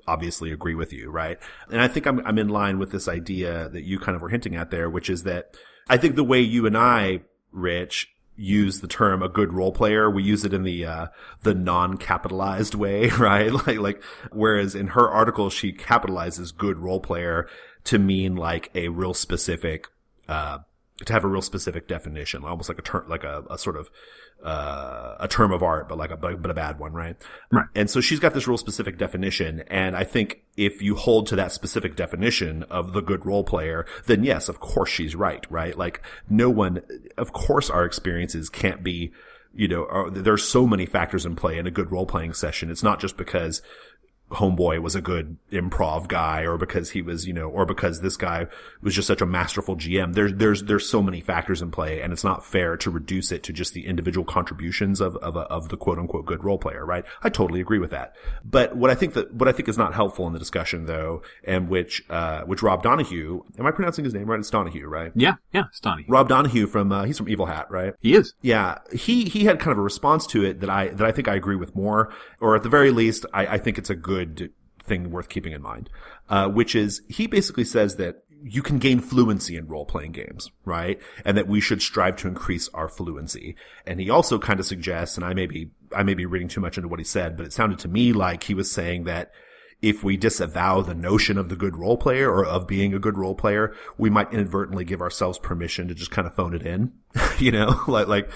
obviously agree with you, right? And I think I'm in line with this idea that you kind of were hinting at there, which is that I think the way you and I, Rich, use the term a good role player, we use it in the non-capitalized way, right? Like, whereas in her article, she capitalizes good role player to mean like a real specific, to have a real specific definition, almost like a term, like a sort of, a term of art, but a bad one, right?
Right.
And so she's got this real specific definition, and I think if you hold to that specific definition of the good role player, then yes, of course she's right? Like, of course our experiences can't be, there's so many factors in play in a good role-playing session. It's not just because homeboy was a good improv guy, or because he was, or because this guy was just such a masterful GM. There's so many factors in play, and it's not fair to reduce it to just the individual contributions of the quote unquote good role player, right? I totally agree with that. But what I think is not helpful in the discussion though, and which Rob Donahue, am I pronouncing his name right? It's Donahue, right?
Yeah, it's Donahue.
Rob Donahue he's from Evil Hat, right?
He is.
Yeah. He had kind of a response to it that I think I agree with more, or at the very least, I think it's a good thing worth keeping in mind, which is he basically says that you can gain fluency in role-playing games, right? And that we should strive to increase our fluency. And he also kind of suggests, and I may be reading too much into what he said, but it sounded to me like he was saying that if we disavow the notion of the good role player or of being a good role player, we might inadvertently give ourselves permission to just kind of phone it in, like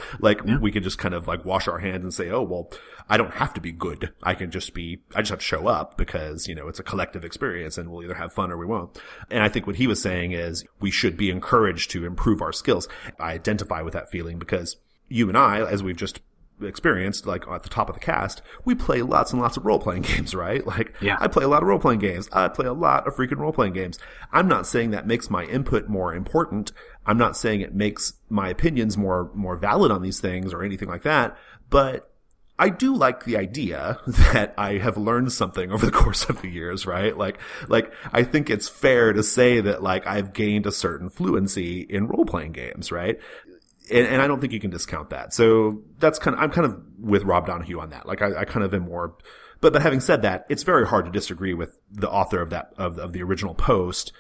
yeah. We could just kind of like wash our hands and say, oh, well, I don't have to be good. I just have to show up because, it's a collective experience and we'll either have fun or we won't. And I think what he was saying is we should be encouraged to improve our skills. I identify with that feeling because you and I, as we've just experienced, like at the top of the cast, we play lots and lots of role-playing games, right? Like, yeah. I play a lot of role-playing games. I play a lot of freaking role-playing games. I'm not saying that makes my input more important. I'm not saying it makes my opinions more valid on these things or anything like that. But I do like the idea that I have learned something over the course of the years, right? Like I think it's fair to say that like I've gained a certain fluency in role-playing games, right? And I don't think you can discount that. So I'm kind of with Rob Donahue on that. Like I kind of am more, but having said that, it's very hard to disagree with the author of the original post.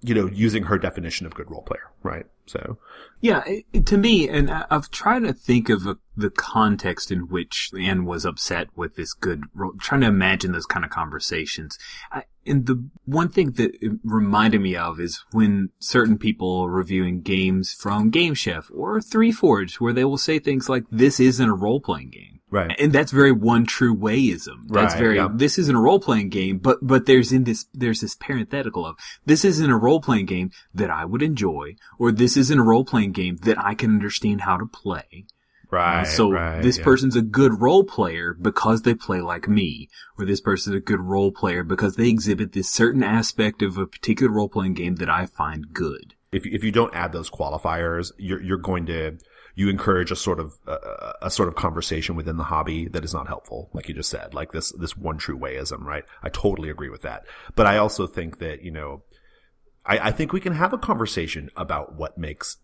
using her definition of good role player, right? So,
yeah, to me, and I've tried to think of the context in which Anne was upset with this good role, trying to imagine those kind of conversations. And the one thing that it reminded me of is when certain people are reviewing games from Game Chef or 3Forge, where they will say things like, this isn't a role-playing game.
Right.
And that's very one true wayism. That's this isn't a role-playing game, but there's this parenthetical of, this isn't a role-playing game that I would enjoy, or this isn't a role-playing game that I can understand how to play.
Right.
This person's a good role player because they play like me, or this person's a good role player because they exhibit this certain aspect of a particular role-playing game that I find good.
If you don't add those qualifiers, you encourage a sort of conversation within the hobby that is not helpful, like you just said, like this one true wayism, right? I totally agree with that. But I also think that, I think we can have a conversation about what makes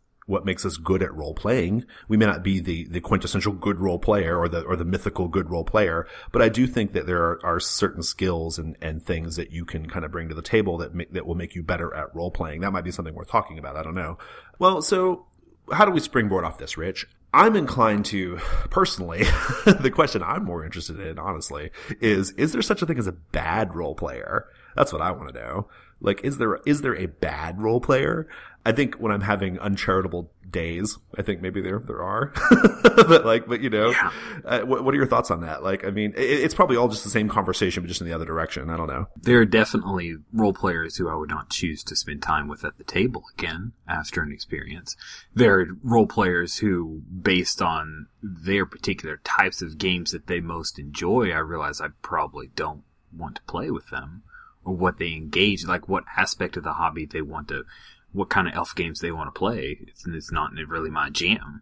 us good at role playing. We may not be the quintessential good role player or the mythical good role player, but I do think that there are certain skills and things that you can kind of bring to the table that will make you better at role playing. That might be something worth talking about. I don't know. Well, so how do we springboard off this, Rich? I'm inclined to, personally, the question I'm more interested in, honestly, is there such a thing as a bad role player? That's what I want to know. Like, is there a bad role player? I think when I'm having uncharitable days, I think maybe there are. But what are your thoughts on that? Like, I mean, it's probably all just the same conversation, but just in the other direction. I don't know.
There are definitely role players who I would not choose to spend time with at the table again after an experience. There are role players who, based on their particular types of games that they most enjoy, I realize I probably don't want to play with them, or what they engage, like what aspect of the hobby they want to, what kind of elf games they want to play. It's not really my jam.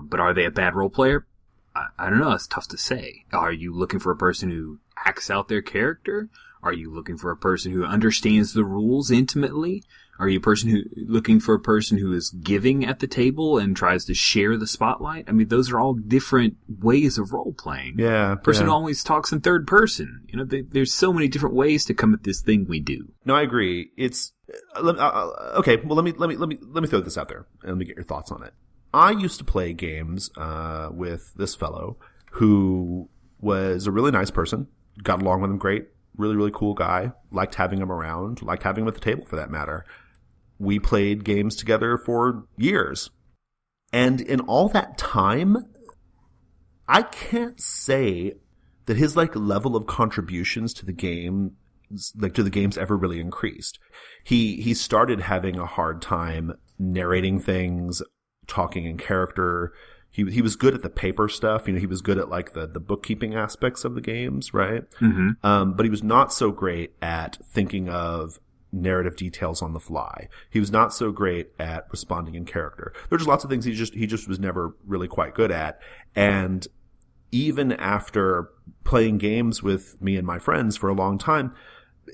But are they a bad role player? I don't know. It's tough to say. Are you looking for a person who acts out their character? Are you looking for a person who understands the rules intimately? Are you looking for a person who is giving at the table and tries to share the spotlight? I mean, those are all different ways of role playing.
Yeah.
Person who always talks in third person. There's so many different ways to come at this thing we do.
No, I agree. It's okay. Well, let me throw this out there and let me get your thoughts on it. I used to play games with this fellow who was a really nice person. Got along with him great. Really, really cool guy. Liked having him around. Liked having him at the table, for that matter. We played games together for years. And in all that time, I can't say that his level of contributions to the game, to the games, ever really increased. He started having a hard time narrating things, talking in character. He was good at the paper stuff. He was good at the bookkeeping aspects of the games, right? Mm-hmm. But he was not so great at thinking of narrative details on the fly. He was not so great at responding in character. There's lots of things he just was never really quite good at. And even after playing games with me and my friends for a long time,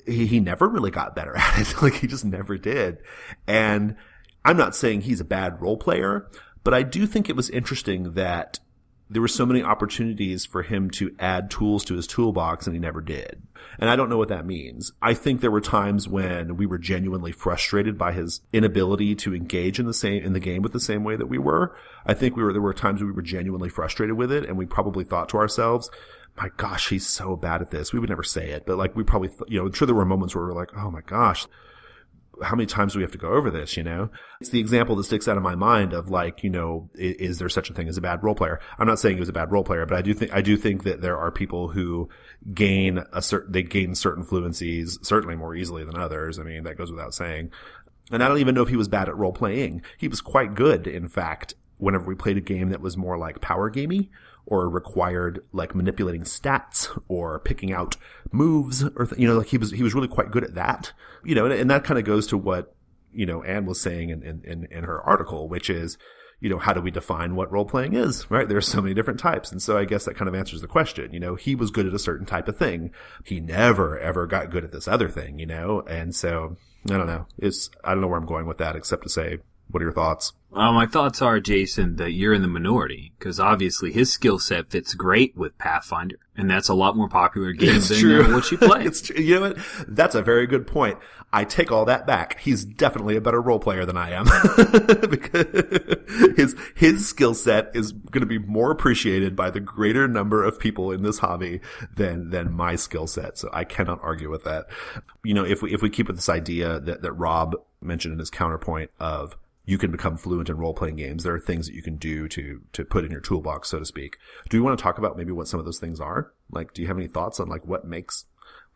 he never really got better at it. He just never did. And I'm not saying he's a bad role player, but I do think it was interesting that there were so many opportunities for him to add tools to his toolbox and he never did. And I don't know what that means. I think there were times when we were genuinely frustrated by his inability to engage in the game with the same way that we were. I think there were times we were genuinely frustrated with it, and we probably thought to ourselves, my gosh, he's so bad at this. We would never say it, but we probably, I'm sure there were moments where we were like, oh my gosh, how many times do we have to go over this, It's the example that sticks out of my mind of is there such a thing as a bad role player? I'm not saying he was a bad role player, but I do think that there are people who gain certain fluencies certainly more easily than others. I mean, that goes without saying. And I don't even know if he was bad at role playing. He was quite good, in fact, whenever we played a game that was more power gamey, or required manipulating stats or picking out moves, or he was really quite good at that. And that kind of goes to what Anne was saying in her article, which is how do we define what role playing is, right? There's so many different types, and so I guess that kind of answers the question. He was good at a certain type of thing. He never ever got good at this other thing, and so I don't know. I don't know where I'm going with that, except to say What are your thoughts?
My thoughts are, Jason, that you're in the minority, because obviously his skill set fits great with Pathfinder, and that's a lot more popular game than what you play.
It's true. You know what? That's a very good point. I take all that back. He's definitely a better role player than I am. Because his skill set is going to be more appreciated by the greater number of people in this hobby than my skill set. So I cannot argue with that. You know, if we keep with this idea that Rob mentioned in his counterpoint of you can become fluent in role-playing games, there are things that you can do to put in your toolbox, so to speak. Do we want to talk about maybe what some of those things are? Like, do you have any thoughts on like what makes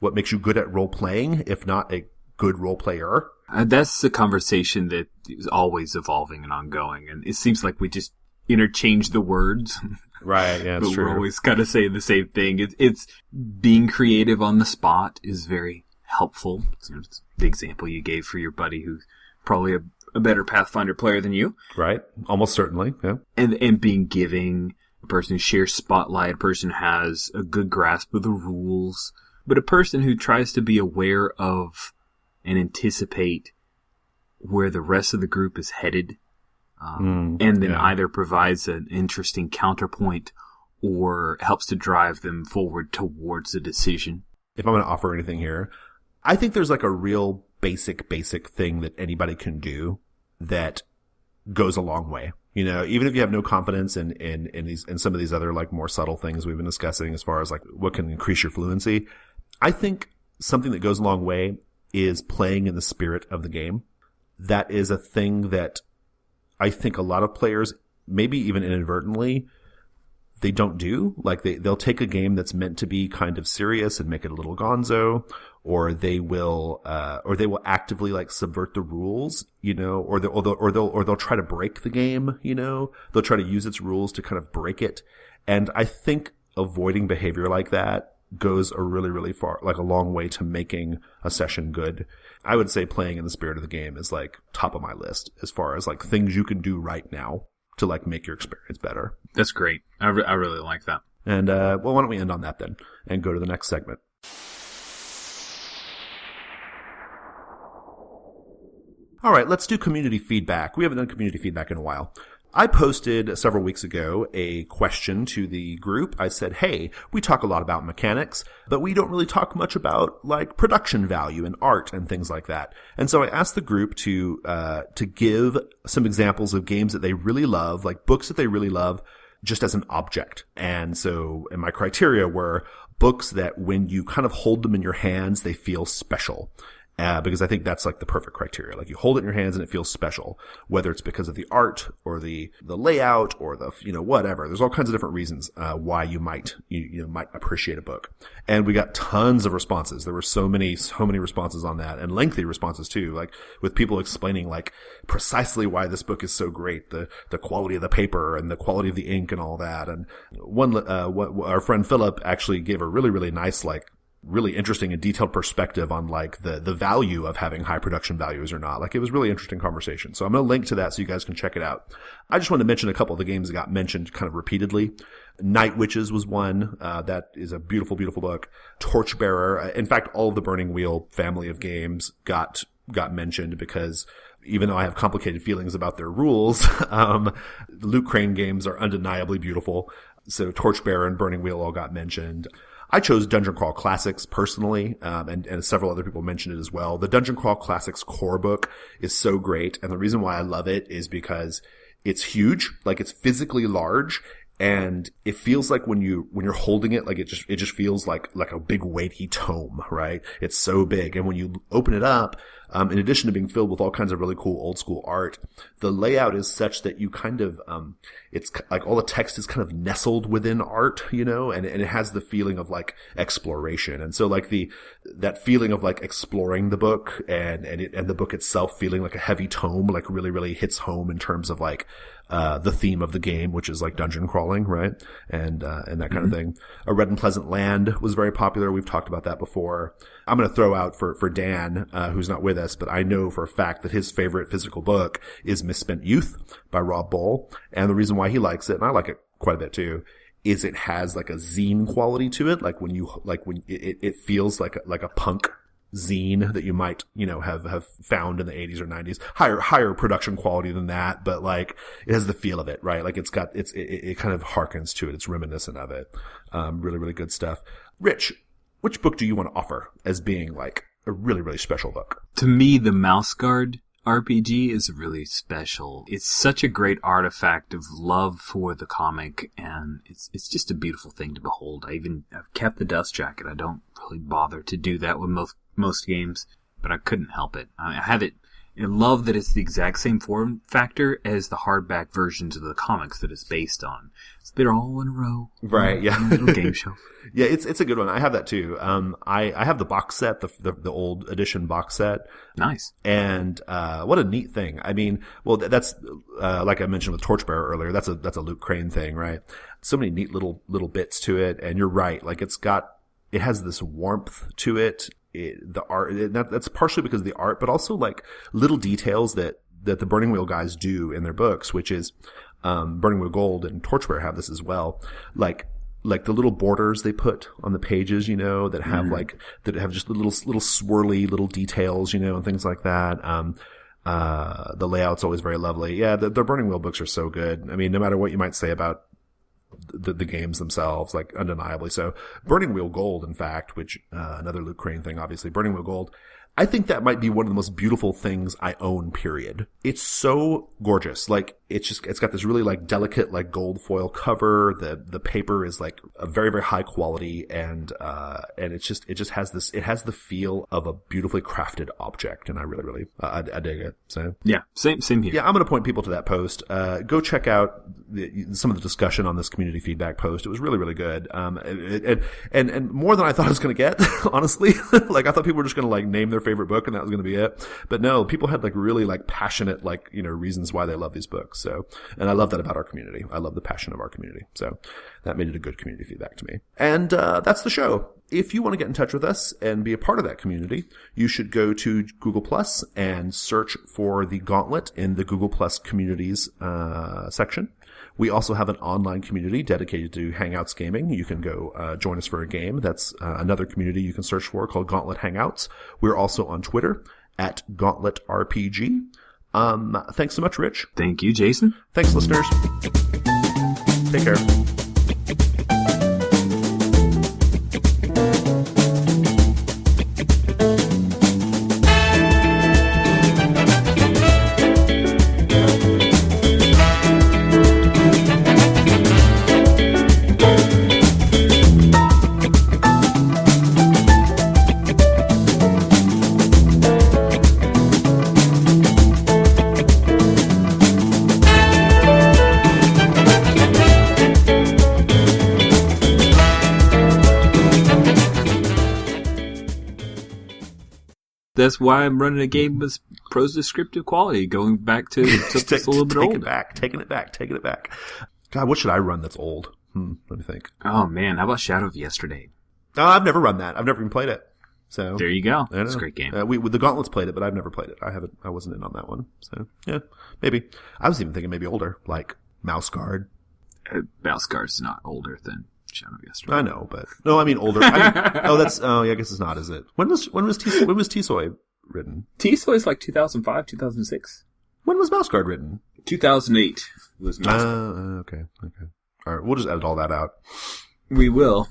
you good at role-playing, if not a good role-player?
That's the conversation that is always evolving and ongoing, and it seems like we just interchange the words.
Right, yeah, it's true.
We're always kind of saying the same thing. It's being creative on the spot is very helpful. It's the example you gave for your buddy who's probably a better Pathfinder player than you.
Right. Almost certainly. Yeah.
And being giving, a person who shares spotlight, a person who has a good grasp of the rules, but a person who tries to be aware of and anticipate where the rest of the group is headed, and then either provides an interesting counterpoint or helps to drive them forward towards a decision.
If I'm going to offer anything here, I think there's like a real basic thing that anybody can do that goes a long way. You know, even if you have no confidence in some of these other like more subtle things we've been discussing as far as like what can increase your fluency, I think something that goes a long way is playing in the spirit of the game. That is a thing that I think a lot of players, maybe even inadvertently, they don't do. Like they'll take a game that's meant to be kind of serious and make it a little gonzo, or they will actively like subvert the rules, you know, or they'll try to break the game, you know, they'll try to use its rules to kind of break it. And I think avoiding behavior like that goes a really, really far, like a long way to making a session good. I would say playing in the spirit of the game is like top of my list as far as like things you can do right now to like make your experience better.
That's great. I really like that.
And well, why don't we end on that then and go to the next segment? All right, let's do community feedback. We haven't done community feedback in a while. I posted several weeks ago a question to the group. I said, hey, we talk a lot about mechanics, but we don't really talk much about like production value and art and things like that. And so I asked the group to give some examples of games that they really love, like books that they really love, just as an object. And my criteria were books that when you kind of hold them in your hands, they feel special. Because I think that's like the perfect criteria. Like you hold it in your hands and it feels special, whether it's because of the art or the layout or the, you know, whatever. There's all kinds of different reasons, why you might appreciate a book. And we got tons of responses. There were so many responses on that, and lengthy responses too, like with people explaining like precisely why this book is so great, the quality of the paper and the quality of the ink and all that. And our friend Philip actually gave a really, really nice, like, really interesting and detailed perspective on like the value of having high production values or not. Like it was really interesting conversation. So I'm going to link to that so you guys can check it out. I just want to mention a couple of the games that got mentioned kind of repeatedly. Night Witches was one. That is a beautiful, beautiful book. Torchbearer. In fact, all of the Burning Wheel family of games got mentioned because even though I have complicated feelings about their rules, the Luke Crane games are undeniably beautiful. So Torchbearer and Burning Wheel all got mentioned. I chose Dungeon Crawl Classics personally, and several other people mentioned it as well. The Dungeon Crawl Classics core book is so great, and the reason why I love it is because it's huge, like it's physically large, and it feels like when you're holding it, like it just feels like a big weighty tome, right? It's so big, and when you open it up, in addition to being filled with all kinds of really cool old school art, the layout is such that you kind of, it's like all the text is kind of nestled within art, you know, and it has the feeling of like exploration. And so like that feeling of like exploring the book and the book itself feeling like a heavy tome, like really, really hits home in terms of like, the theme of the game, which is like dungeon crawling, right? And that kind of thing. A Red and Pleasant Land was very popular. We've talked about that before. I'm going to throw out for Dan, who's not with us, but I know for a fact that his favorite physical book is Misspent Youth by Rob Bull. And the reason why he likes it, and I like it quite a bit too, is it has like a zine quality to it. Like when it feels like a punk zine that you might, have found in the 80s or 90s. Higher production quality than that, but like it has the feel of it, right? Like it kind of harkens to it. It's reminiscent of it. Really, really good stuff. Rich, which book do you want to offer as being like a really, really special book?
To me, the Mouse Guard RPG is really special. It's such a great artifact of love for the comic, and it's just a beautiful thing to behold. I've kept the dust jacket. I don't really bother to do that with most games, but I couldn't help it. I have it. I love that it's the exact same form factor as the hardback versions of the comics that it's based on. So they're all in a row.
Right, yeah.
Little game show.
Yeah, it's a good one. I have that too. I have the box set, the old edition box set.
Nice.
And what a neat thing. I mean, well, that's like I mentioned with Torchbearer earlier. That's a Luke Crane thing, right? So many neat little bits to it. And you're right. Like it has this warmth to it. The art, that's partially because of the art, but also like little details that the Burning Wheel guys do in their books, which is Burning Wheel Gold and Torchbearer have this as well. Like the little borders they put on the pages, that have just little swirly little details, and things like that. The layout's always very lovely. Yeah, the Burning Wheel books are so good. I mean, no matter what you might say about the games themselves, like undeniably so. Burning Wheel Gold, in fact, which another Luke Crane thing, obviously. Burning Wheel Gold, I think that might be one of the most beautiful things I own, period. It's so gorgeous. Like, it's got this really like delicate like gold foil cover. The paper is like a very, very high quality, and it just has the feel of a beautifully crafted object, and I really, really I dig it. So
yeah, same here.
Yeah, I'm going to point people to that post. Go check out some of the discussion on this community feedback post. It was really, really good. And more than I thought I was going to get, honestly. Like, I thought people were just going to like name their favorite book and that was going to be it. But no, people had like really like passionate, like, reasons why they love these books. So, and I love that about our community. I love the passion of our community. So that made it a good community feedback to me. And, that's the show. If you want to get in touch with us and be a part of that community, you should go to Google Plus and search for the Gauntlet in the Google Plus communities, section. We also have an online community dedicated to Hangouts gaming. You can go join us for a game. That's another community you can search for called Gauntlet Hangouts. We're also on Twitter at Gauntlet RPG. Thanks so much, Rich.
Thank you, Jason.
Thanks, listeners. Take care.
That's why I'm running a game with prose descriptive quality, going back to just a little bit old.
Taking it back. God, what should I run that's old? Let me think.
Oh, man. How about Shadow of Yesterday?
Oh, I've never run that. I've never even played it. So
there you go. It's a great game.
The Gauntlets played it, but I've never played it. I wasn't in on that one. So, yeah, maybe. I was even thinking maybe older, like Mouse Guard.
Mouse Guard's not older than Shadow of Yesterday.
I know, but no, I mean older. I guess it's not, is it? When was T-Soy written?
T-Soy's like 2005, 2006.
When was Mouse Guard written?
2008 was Mouse Guard.
Okay. All right, we'll just edit all that out.
We will.